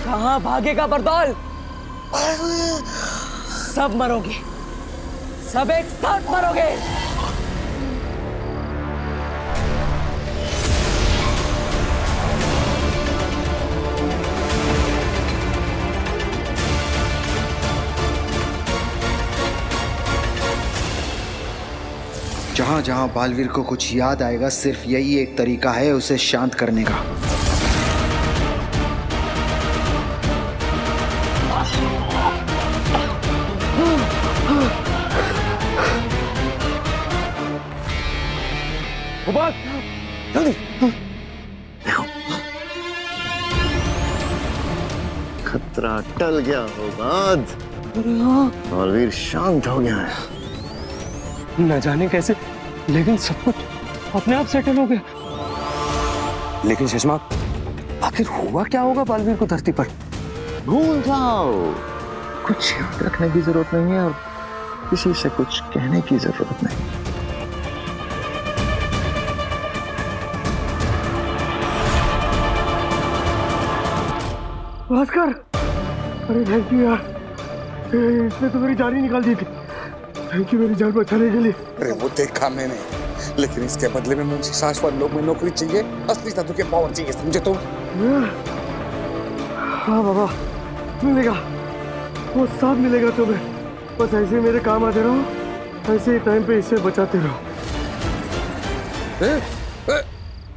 कहाँ भागेगा बरदौल? सब मरोगे, सब एक साथ मरोगे। जहां जहां बालवीर को कुछ याद आएगा, सिर्फ यही एक तरीका है उसे शांत करने का। जल्दी देखो, खतरा टल गया होगा। बालवीर शांत हो गया है। न जाने कैसे, लेकिन सब कुछ अपने आप सेटल हो गया। लेकिन सुषमा, आखिर हुआ क्या होगा बालवीर को धरती पर? भूल जाओ, कुछ याद रखने की जरूरत नहीं है और किसी से कुछ कहने की जरूरत नहीं। भास्कर, अरे थैंक यू यार, इसने तो मेरी जान ही निकाल दी थी। थैंक यू मेरी जान बचाने के लिए। अरे वो देखा मैंने, लेकिन इसके बदले में मुझे शाश्वत लोग में नौकरी चाहिए, असली साधु के पावर चाहिए, समझे तुम? हाँ बाबा, मिलेगा, वो सब मिलेगा तुम्हें। बस ऐसे मेरे काम आते रहो, ऐसे ही टाइम पे इसे बचाते रहो।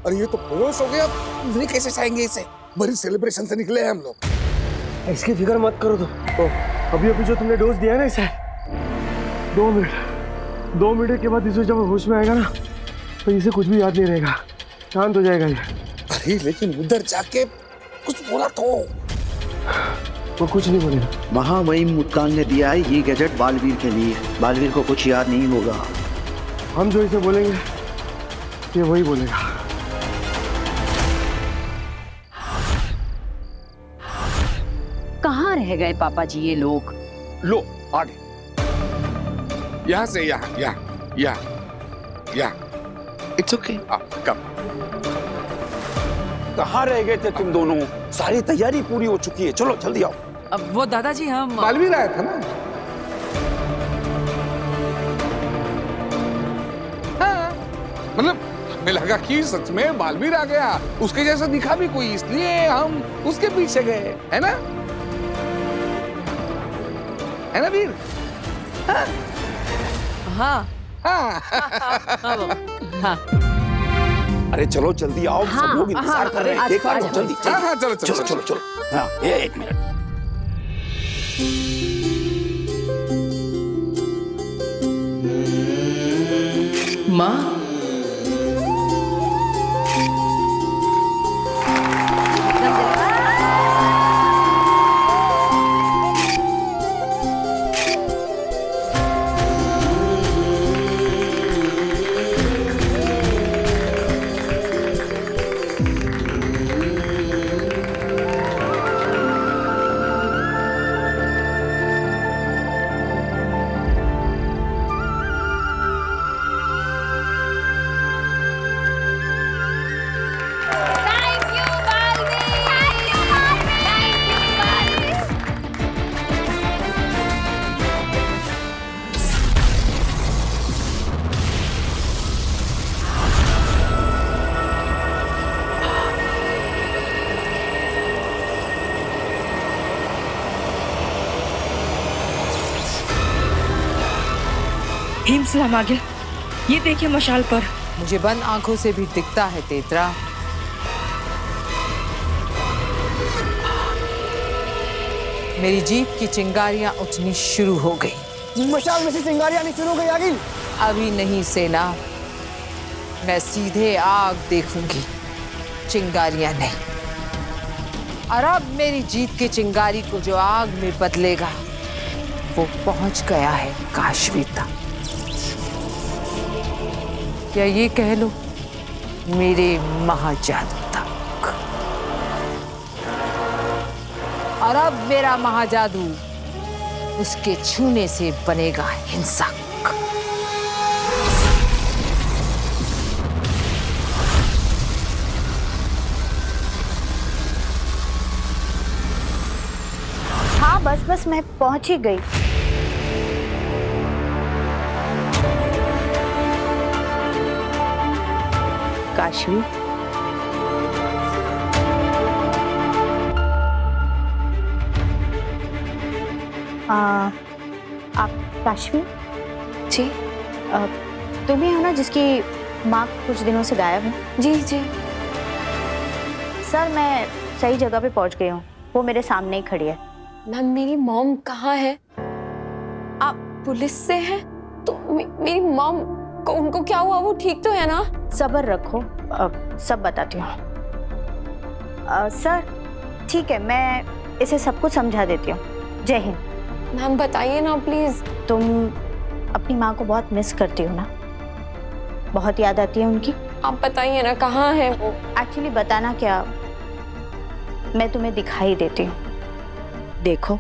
अरे ये तो बेहोश हो गया, नहीं कैसे चाहेंगे इसे? बड़ी सेलिब्रेशन से निकले हैं हम लोग। इसकी फिक्र मत करो। तो अभी अभी जो तुमने डोज दिया है ना इसे, 2 मिनट के बाद इसे जब होश में आएगा ना, तो इसे कुछ भी याद नहीं रहेगा, शांत हो जाएगा ये। अरे लेकिन उधर जाके कुछ बोला तो? वो कुछ नहीं बोलेगा। महामहिम मुत्तान ने दिया है ये गैजेट बालवीर के लिए। बालवीर को कुछ याद नहीं होगा। हम जो इसे बोलेंगे ये वही बोलेगा। कहाँ रह गए पापा जी ये लोग? लो आगे, यहाँ से यहाँ। It's okay. कम। कहाँ रह गए थे तुम दोनों? सारी तैयारी पूरी हो चुकी है, चलो जल्दी आओ। अब वो दादाजी हम बालवीर आया था ना? हाँ, मतलब हमें लगा कि सच में बालवीर आ गया, उसके जैसा दिखा भी कोई, इसलिए हम उसके पीछे गए, है ना? है ना वीर? हाँ हाँ हाँ। अरे चलो जल्दी आओ, हाँ, सब लोग इंतजार कर रहे हैं। केक काटो जल्दी। हाँ, चलो चलो। हाँ, एक मिनट। माँ, हिमसलाम आ गया। ये देखिए मशाल पर। मुझे बंद आंखों से भी दिखता है तेतरा। मेरी जीप की चिंगारियां उठनी शुरू हो गई। मशाल में से चिंगारियां नहीं शुरू हो गई आगिल? अभी नहीं सेना, मैं सीधे आग देखूंगी, चिंगारियां नहीं। और अब मेरी जीत की चिंगारी को जो आग में बदलेगा वो पहुंच गया है काशवी तक, या ये कह लो मेरे महाजादू तक। और अब मेरा महाजादू उसके छूने से बनेगा हिंसक। बस मैं पहुंच ही गई। काशवी, आप काशवी जी? तुम ही हो ना जिसकी माँ कुछ दिनों से गायब है? जी जी। सर, मैं सही जगह पे पहुंच गई हूँ, वो मेरे सामने ही खड़ी है। मैम, मेरी मॉम कहाँ है? आप पुलिस से हैं? तो मेरी मॉम को, उनको क्या हुआ? वो ठीक तो है ना? सब्र रखो, सब बताती हूँ। सर ठीक है, मैं इसे सब कुछ समझा देती हूँ। जय हिंद। मैम बताइए ना प्लीज। तुम अपनी माँ को बहुत मिस करती हो ना? बहुत याद आती है उनकी? आप बताइए ना, कहाँ है वो? एक्चुअली बताना क्या, मैं तुम्हें दिखाई देती हूँ, देखो।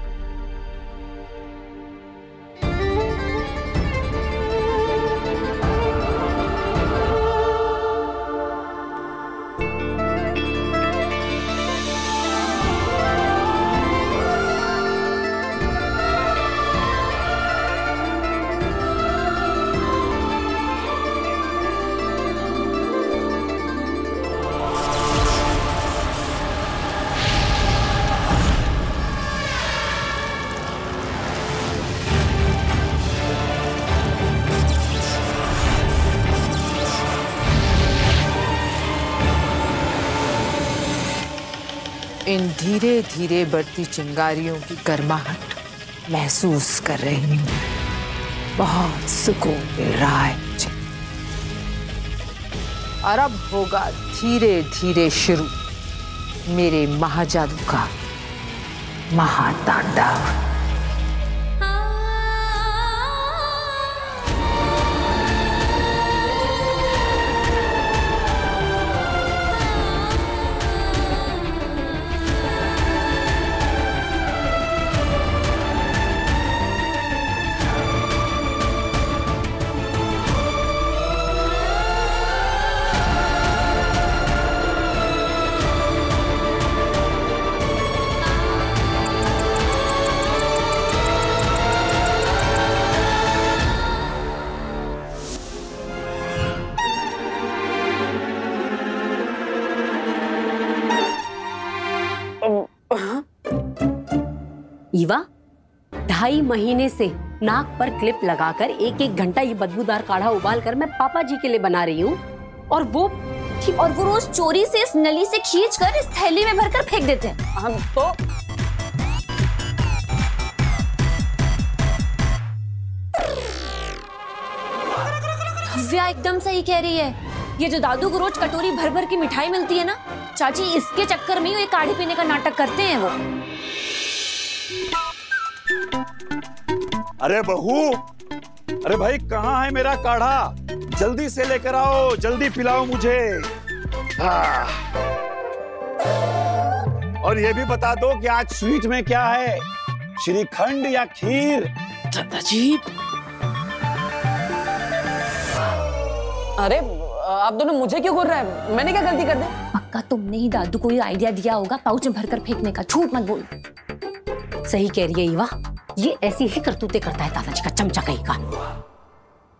इन धीरे धीरे बढ़ती चिंगारियों की गर्माहट महसूस कर रही हूँ। बहुत सुकून मिल रहा है मुझे। और अब होगा धीरे धीरे शुरू मेरे महाजादू का महातांडव। ईवा, 2.5 महीने से नाक पर क्लिप लगाकर 1-1 घंटा ये बदबूदार काढ़ा उबाल कर मैं पापा जी के लिए बना रही हूँ, और वो रोज चोरी से इस नली से खींचकर इस थैली में भरकर फेंक देते हैं। हम तो भव्या एकदम सही कह रही है। ये जो दादू को रोज कटोरी भर भर की मिठाई मिलती है ना, चाची इसके चक्कर में ये काढ़े पीने का नाटक करते हैं वो। अरे बहू, अरे भाई कहाँ है मेरा काढ़ा? जल्दी से लेकर आओ, जल्दी पिलाओ मुझे। और ये भी बता दो कि आज स्वीट में क्या है, श्रीखंड या खीर? दादाजी, अरे आप दोनों मुझे क्यों घूर रहे हैं? मैंने क्या गलती कर दी? पक्का तुमने ही दादू को ये आइडिया दिया होगा पाउच में भरकर फेंकने का। झूठ मत बोल। सही कह रही है ईवा, ये ऐसी ही करतूतें करता है दादाजी का चमचा कहीं का।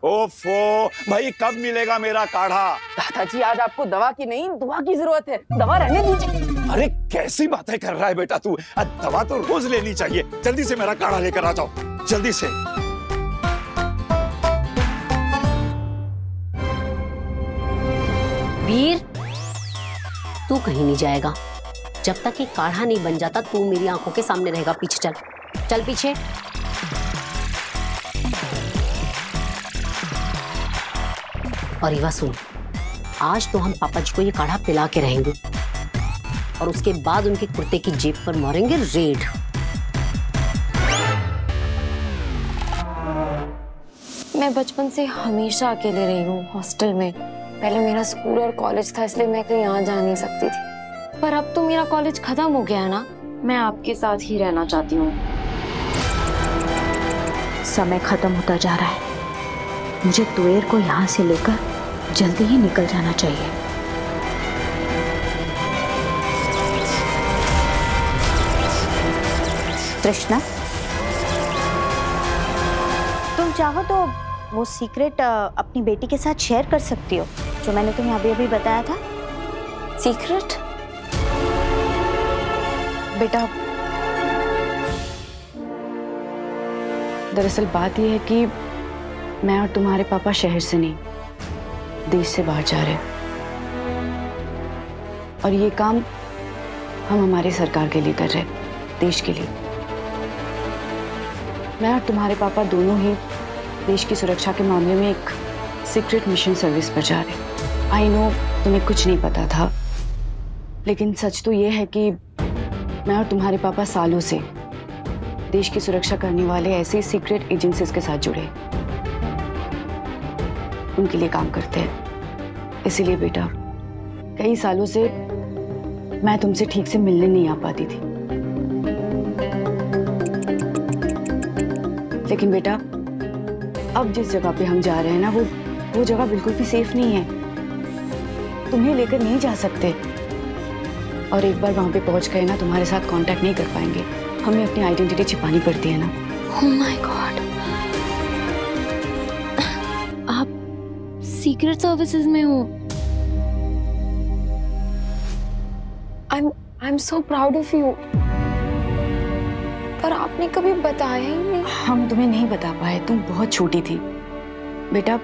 ओफो, भाई कब मिलेगा मेरा काढ़ा? दादाजी आज आपको दवा की नहीं, दुआ की जरूरत है। दवा रहने दीजिए। अरे कैसी बातें कर रहा है बेटा तू? दवा तो रोज लेनी चाहिए। जल्दी से मेरा काढ़ा लेकर आ जाओ, जल्दी से। वीर, तू कहीं नहीं जाएगा जब तक ये काढ़ा नहीं बन जाता। तू मेरी आंखों के सामने रहेगा। पीछे चल, चल पीछे। और ईवा सुन, आज तो हम पापा जी को ये काढ़ा पिला के रहेंगे और उसके बाद उनके कुर्ते की जेब पर मारेंगे रेड। मैं बचपन से हमेशा अकेले रही हूँ हॉस्टल में। पहले मेरा स्कूल और कॉलेज था, इसलिए मैं कहीं यहाँ जा नहीं सकती थी। पर अब तो मेरा कॉलेज खत्म हो गया है ना, मैं आपके साथ ही रहना चाहती हूँ। समय खत्म होता जा रहा है, मुझे तुएर को यहाँ से लेकर जल्दी ही निकल जाना चाहिए। तृष्णा, तुम चाहो तो वो सीक्रेट अपनी बेटी के साथ शेयर कर सकती हो जो मैंने तुम्हें अभी अभी बताया था। सीक्रेट? बेटा, दरअसल बात यह है कि मैं और तुम्हारे पापा शहर से नहीं, देश से बाहर जा रहे हैं, और ये काम हम हमारी सरकार के लिए कर रहे हैं, देश के लिए। मैं और तुम्हारे पापा दोनों ही देश की सुरक्षा के मामले में एक सीक्रेट मिशन सर्विस पर जा रहे हैं। आई नो तुम्हें कुछ नहीं पता था, लेकिन सच तो ये है कि मैं और तुम्हारे पापा सालों से देश की सुरक्षा करने वाले ऐसे सीक्रेट एजेंसीज के साथ जुड़े, उनके लिए काम करते हैं। इसीलिए बेटा, कई सालों से मैं तुमसे ठीक से मिलने नहीं आ पाती थी। लेकिन बेटा, अब जिस जगह पे हम जा रहे हैं ना, वो जगह बिल्कुल भी सेफ नहीं है। तुम्हें लेकर नहीं जा सकते, और एक बार वहां पे पहुंच गए ना, तुम्हारे साथ कांटेक्ट नहीं कर पाएंगे। हमें अपनी आइडेंटिटी छिपानी पड़ती है ना। Oh my God! आप सीक्रेट सर्विसेज में हो। I'm so proud of you. पर आपने कभी बताया ही नहीं। हम तुम्हें नहीं बता पाए, तुम बहुत छोटी थी। बेटा,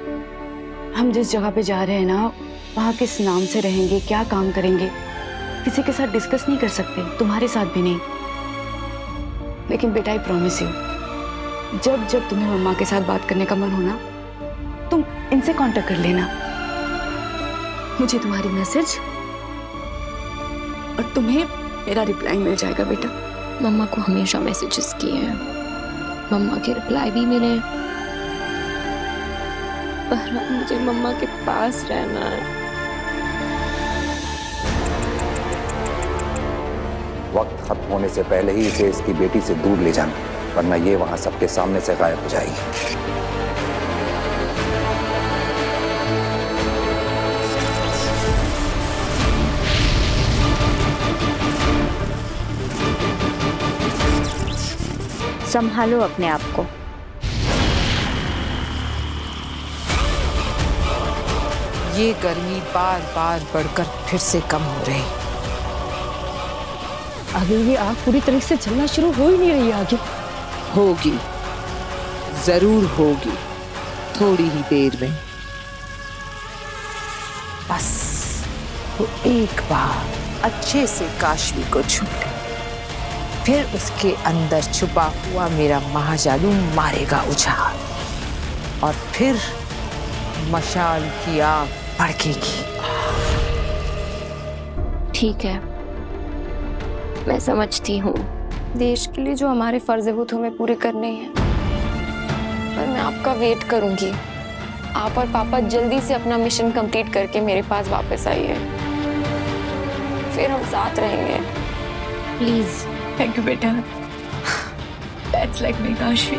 हम जिस जगह पे जा रहे हैं ना, वहाँ किस नाम से रहेंगे, क्या काम करेंगे, किसी के साथ डिस्कस नहीं कर सकते, तुम्हारे साथ भी नहीं। लेकिन बेटा, आई प्रॉमिस यू, जब जब तुम्हें मम्मा के साथ बात करने का मन हो ना, तुम इनसे कांटेक्ट कर लेना। मुझे तुम्हारी मैसेज और तुम्हें मेरा रिप्लाई मिल जाएगा बेटा। मम्मा को हमेशा मैसेजेस किए हैं, मम्मा के रिप्लाई भी मिले, पर अब मुझे मम्मा के पास रहना है। वक्त खत्म होने से पहले ही इसे इसकी बेटी से दूर ले जाना, वरना ये वहां सबके सामने से गायब हो जाएगी। संभालो अपने आप को। ये गर्मी बार बार बढ़कर फिर से कम हो रही। अभी ये आग पूरी तरह से चलना शुरू हो ही नहीं रही आगे। होगी, जरूर होगी, थोड़ी ही देर में। बस वो एक बार अच्छे से काशवी को छू ले, फिर उसके अंदर छुपा हुआ मेरा महाजादू मारेगा उछाल, और फिर मशाल की आग भड़केगी। ठीक है, मैं समझती हूँ, देश के लिए जो हमारे फर्ज है वो तो हमें पूरे करने हैं, पर मैं आपका वेट करूंगी। आप और पापा जल्दी से अपना मिशन कंप्लीट करके मेरे पास वापस आइए, फिर हम साथ रहेंगे, प्लीज। थैंक यू बेटा, दैट्स लाइक मी काशवी।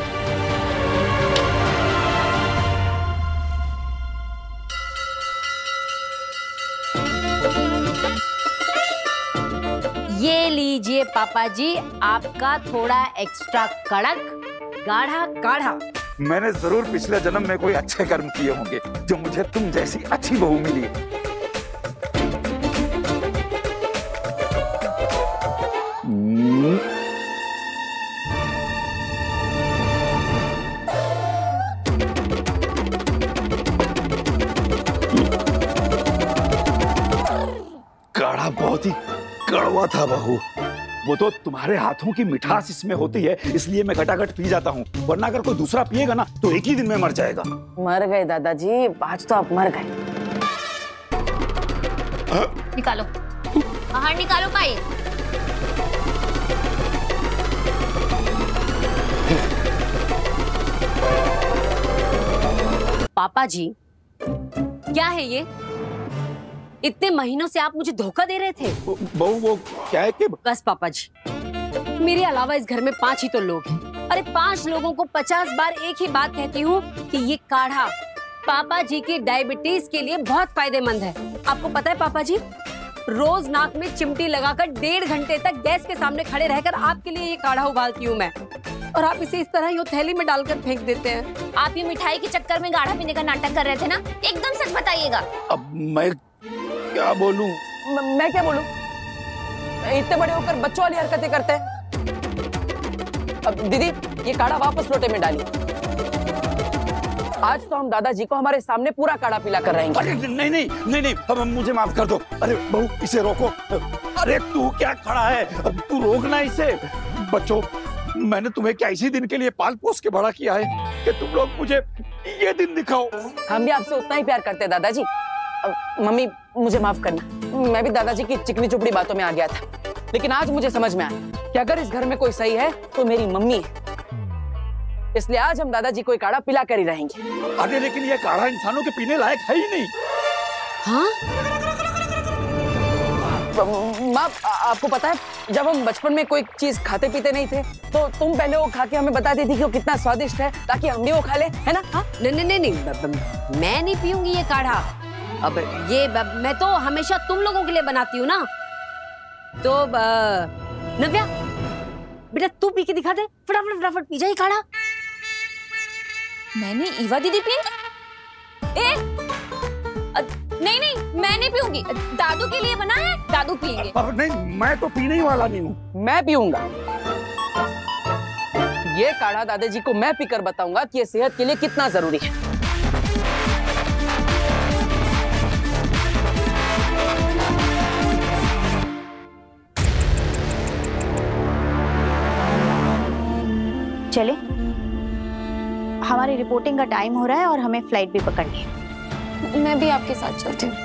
ये लीजिए पापा जी, आपका थोड़ा एक्स्ट्रा कड़क गाढ़ा काढ़ा। मैंने जरूर पिछले जन्म में कोई अच्छे कर्म किए होंगे जो मुझे तुम जैसी अच्छी बहू मिली। काढ़ा बहुत ही कड़वा था बहू। वो तो तुम्हारे हाथों की मिठास इसमें होती है, इसलिए मैं घटाघट पी जाता हूँ, वरना अगर कोई दूसरा पिएगा ना तो एक ही दिन में मर जाएगा। मर गए दादाजी, आज तो आप मर गए। निकालो, बाहर निकालो पाई। पापा जी, क्या है ये? इतने महीनों से आप मुझे धोखा दे रहे थे। बहू वो क्या है कि बस पापा जी, मेरे अलावा इस घर में 5 ही तो लोग हैं। अरे 5 लोगों को 50 बार एक ही बात कहती हूँ कि ये काढ़ा पापा जी की डायबिटीज के लिए बहुत फायदेमंद है। आपको पता है पापा जी, रोज नाक में चिमटी लगाकर 1.5 घंटे तक गैस के सामने खड़े रहकर आपके लिए ये काढ़ा उबालती हूँ मैं, और आप इसे इस तरह यूँ थैली में डालकर फेंक देते हैं। आप ये मिठाई के चक्कर में गाढ़ा पीने का नाटक कर रहे थे ना? एकदम सच बताइएगा। अब मैं क्या बोलूं? मैं क्या बोलूं? इतने बड़े होकर बच्चों वाली हरकतें करते हैं। अब दीदी ये काढ़ा वापस लोटे में डालिए। आज तो हम दादाजी को हमारे सामने पूरा काढ़ा पिला कर रहेंगे। अरे नहीं नहीं नहीं नहीं, अब मुझे माफ कर दो। अरे बहू इसे रोको। अरे तू क्या खड़ा है, अब तू रोकना इसे। बच्चों, मैंने तुम्हें क्या इसी दिन के लिए पाल पोस के बड़ा किया है कि तुम लोग मुझे ये दिन दिखाओ। हम भी आपसे उतना ही प्यार करते हैं दादाजी। मम्मी मुझे माफ करना, मैं भी दादाजी की चिकनी चुपड़ी बातों में आ गया था, लेकिन आज मुझे समझ में आया कि अगर इस घर में कोई सही है तो मेरी मम्मी है। इसलिए आज हम दादाजी को काढ़ा पिला कर ही रहेंगे। अरे लेकिन ये काढ़ा इंसानों के पीने लायक है ही नहीं। हाँ? माँ, आपको पता है जब हम बचपन में कोई चीज खाते पीते नहीं थे तो तुम पहले वो खा के हमें बताती थी कि वो कितना स्वादिष्ट है ताकि हम भी वो खा ले, है ना? हाँ? नहीं, मैं नहीं पीऊंगी ये काढ़ा। अब ये मैं तो हमेशा तुम लोगों के लिए बनाती हूँ ना। तो नव्या बेटा तू पी के दिखा दे, फटाफट फटाफट पी जाए काढ़ा। मैंने ईवा दीदी पियेंगी? नहीं नहीं, मैं नहीं पीऊंगी। दादू के लिए बना है, दादू पियेंगे। नहीं, मैं तो पीने ही वाला नहीं हूँ। मैं पीऊंगा ये काढ़ा। दादाजी को मैं पीकर बताऊंगा कि ये सेहत के लिए कितना जरूरी है। चले, हमारी रिपोर्टिंग का टाइम हो रहा है और हमें फ्लाइट भी पकड़नी है। मैं भी आपके साथ चलती हूँ।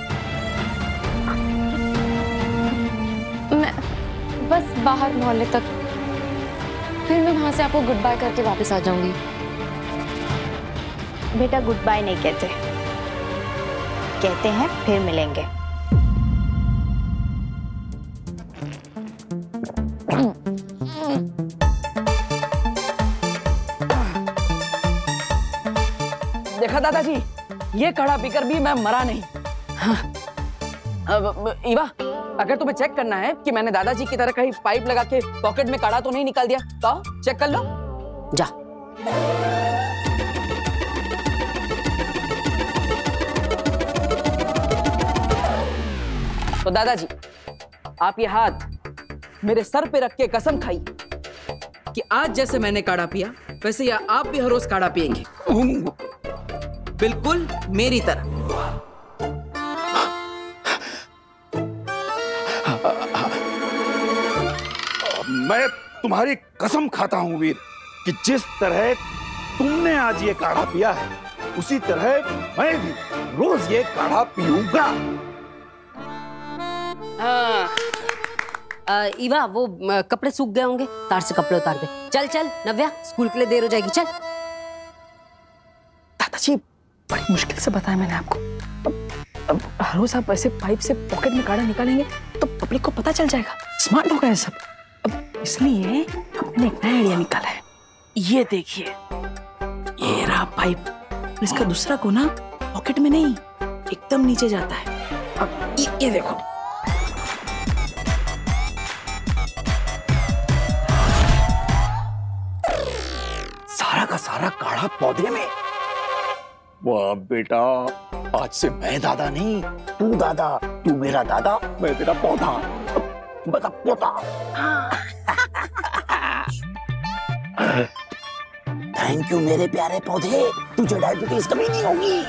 मैं बस बाहर मोहल्ले तक, फिर मैं वहां से आपको गुड बाय करके वापस आ जाऊंगी। बेटा गुड बाय नहीं कहते, कहते हैं फिर मिलेंगे। देखा दादाजी, ये काढ़ा पीकर भी मैं मरा नहीं। हाँ। अब ईवा, अगर तुम्हें चेक करना है कि मैंने दादाजी की तरह कहीं पाइप लगा के पॉकेट में काढ़ा तो नहीं निकाल दिया तो आओ चेक कर लो। जा। तो दादाजी, आप ये हाथ मेरे सर पे रख के कसम खाइए कि आज जैसे मैंने काढ़ा पिया वैसे या आप भी हर रोज काढ़ा पियेंगे, बिल्कुल मेरी तरह। मैं तुम्हारी कसम खाता हूं वीर कि जिस तरह तुमने आज ये काढ़ा पिया है उसी तरह मैं भी रोज ये काढ़ा पीऊंगा। ईवा वो कपड़े सूख गए होंगे, तार से कपड़े उतार दे। चल चल नव्या, स्कूल के लिए देर हो जाएगी, चल। दादाजी बड़ी मुश्किल से बताया मैंने आपको। अब हर रोज आप ऐसे पाइप से पॉकेट में काढ़ा निकालेंगे तो पब्लिक को पता चल जाएगा, स्मार्ट होगा ये सब। अब इसलिए हमने एक नया आइडिया निकाला है। ये देखिए, ये रहा पाइप, इसका दूसरा कोना पॉकेट में नहीं एकदम नीचे जाता है। अब ये देखो, सारा का सारा काढ़ा पौधे में। वाह बेटा, आज से मैं दादा नहीं तू दादा, तू मेरा दादा मैं तेरा पौधा, बता पोता। थैंक यू मेरे प्यारे पौधे, तुझे डायबिटीज कभी नहीं होगी।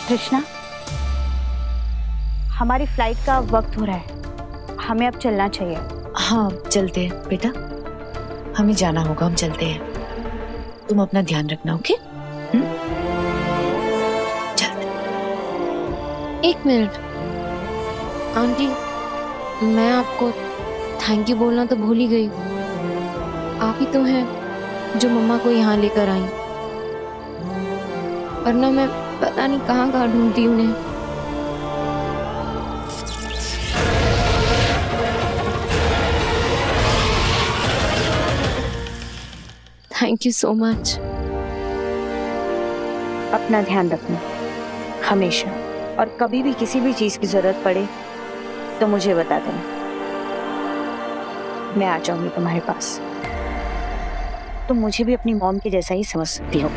कृष्णा, हमारी फ्लाइट का वक्त हो रहा है, हमें अब चलना चाहिए। हाँ चलते हैं बेटा, हमें जाना होगा, हम चलते हैं। तुम अपना ध्यान रखना, ओके? चलते। एक मिनट आंटी, मैं आपको थैंक यू बोलना तो भूल ही गई। आप ही तो हैं जो मम्मा को यहाँ लेकर आई, वरना मैं पता नहीं कहाँ कहाँ ढूंढती उन्हें। Thank you so much. अपना ध्यान रखना हमेशा, और कभी भी किसी भी चीज की जरूरत पड़े तो मुझे बता देना, मैं आ जाऊंगी तुम्हारे पास। तुम मुझे भी अपनी मॉम के जैसा ही समझ सकती हो।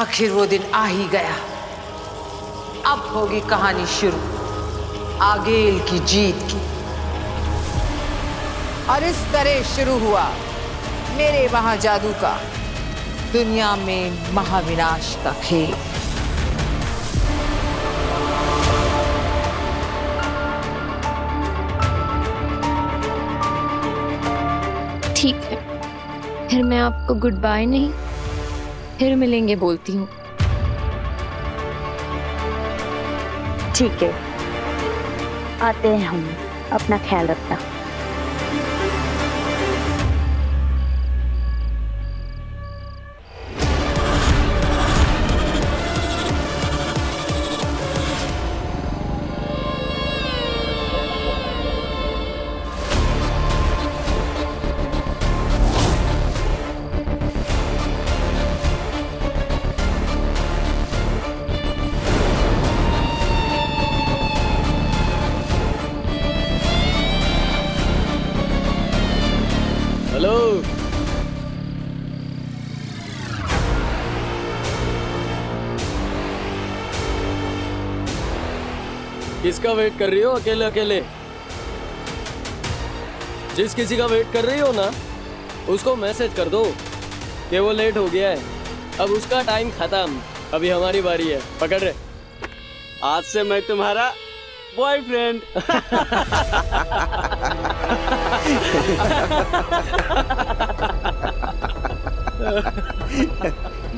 आखिर वो दिन आ ही गया। अब होगी कहानी शुरू आगेल की जीत की। और इस तरह शुरू हुआ मेरे वहां जादू का दुनिया में महाविनाश का खेल। ठीक है, फिर मैं आपको गुड बाय नहीं, फिर मिलेंगे बोलती हूँ। ठीक है, आते हैं हम, अपना ख्याल रखना। हेलो, किसका वेट कर रही हो अकेले अकेले? जिस किसी का वेट कर रही हो ना, उसको मैसेज कर दो कि वो लेट हो गया है, अब उसका टाइम खत्म, अभी हमारी बारी है। पकड़ रहे, आज से मैं तुम्हारा बॉयफ्रेंड।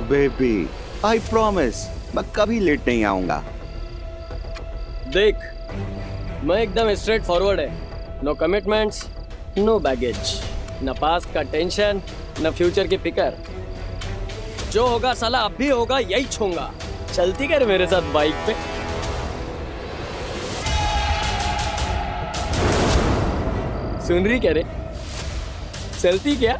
बेबी, आई प्रॉमिस मैं कभी लेट नहीं आऊंगा। देख, मैं एकदम स्ट्रेट फॉरवर्ड है, नो कमिटमेंट्स, नो बैगेज, न पास्ट का टेंशन, न फ्यूचर की फिकर। जो होगा साला अब भी होगा, यही छूंगा। चलती कर मेरे साथ बाइक पे। सुन रही क्या रे? चलती क्या?